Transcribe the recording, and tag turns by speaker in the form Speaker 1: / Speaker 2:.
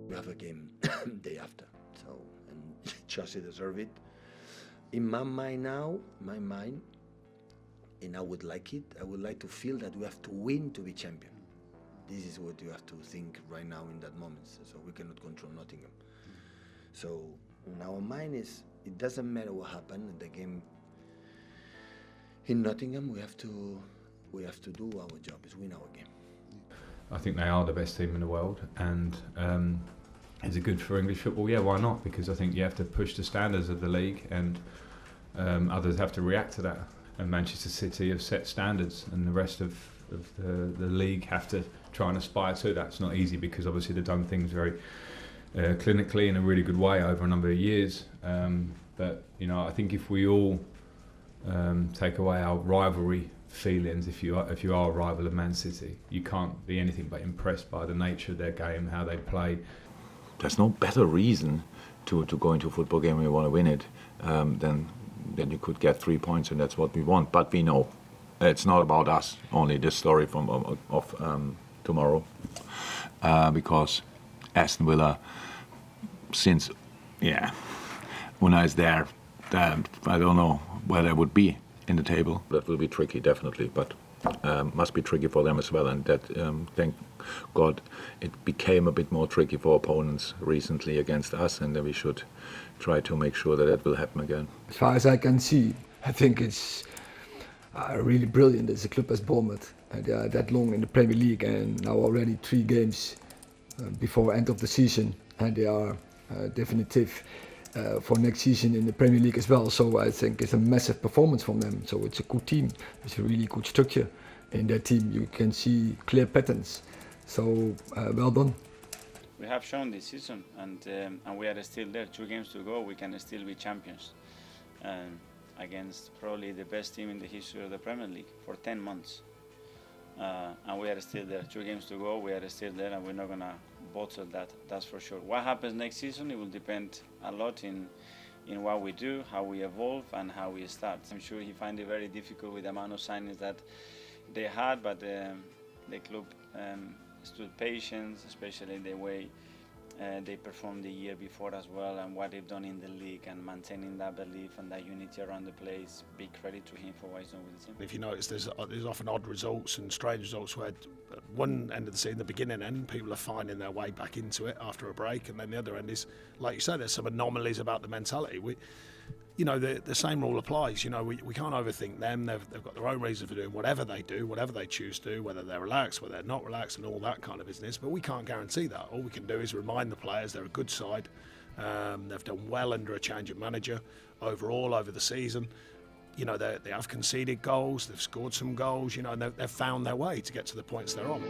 Speaker 1: We have a game day after, so and Chelsea deserve it. In my mind now, and I would like it. I would like to feel that we have to win to be champion. This is what you have to think right now in that moment. So we cannot control Nottingham. So in our mind is it doesn't matter what happened in the game in Nottingham. We have to do our job, is win our game.
Speaker 2: I think they are the best team in the world, and is it good for English football? Yeah, why not? Because I think you have to push the standards of the league, and others have to react to that. And Manchester City have set standards, and the rest of the league have to try and aspire to that. It's not easy because obviously they've done things very clinically in a really good way over a number of years. But I think if we all take away our rivalry feelings, if you are a rival of Man City, you can't be anything but impressed by the nature of their game, how they play.
Speaker 3: There's no better reason to go into a football game when you want to win it than you could get 3 points, and that's what we want. But we know it's not about us only. This story of tomorrow, because Aston Villa, since Unai is there, I don't know where they would be in the table. That will be tricky, definitely, but must be tricky for them as well. And that, thank God, it became a bit more tricky for opponents recently against us, and then we should try to make sure that will happen again.
Speaker 4: As far as I can see, I think it's really brilliant as a club as Bournemouth. They are that long in the Premier League, and now already 3 games before end of the season, and they are definitive for next season in the Premier League as well. So I think it's a massive performance from them. So it's a good team. It's a really good structure in their team. You can see clear patterns. So well done.
Speaker 5: We have shown this season, and we are still there. 2 games to go, we can still be champions against probably the best team in the history of the Premier League for 10 months. And we are still there. 2 games to go, we are still there, and we're not going to bottle that, that's for sure. What happens next season, it will depend a lot in what we do, how we evolve, and how we start. I'm sure he find it very difficult with the amount of signings that they had, but the club stood patient, especially the way they performed the year before as well, and what they've done in the league, and maintaining that belief and that unity around the place. Big credit to him for what he's done with the team.
Speaker 6: If you notice, there's often odd results and strange results where at one end of the season, the beginning end, people are finding their way back into it after a break, and then the other end is, like you say, there's some anomalies about the mentality. The same rule applies. We can't overthink them. They've got their own reasons for doing whatever they do, whatever they choose to do, whether they're relaxed, whether they're not relaxed, and all that kind of business. But we can't guarantee that. All we can do is remind the players they're a good side. They've done well under a change of manager overall over the season. They have conceded goals. They've scored some goals. And they've found their way to get to the points they're on.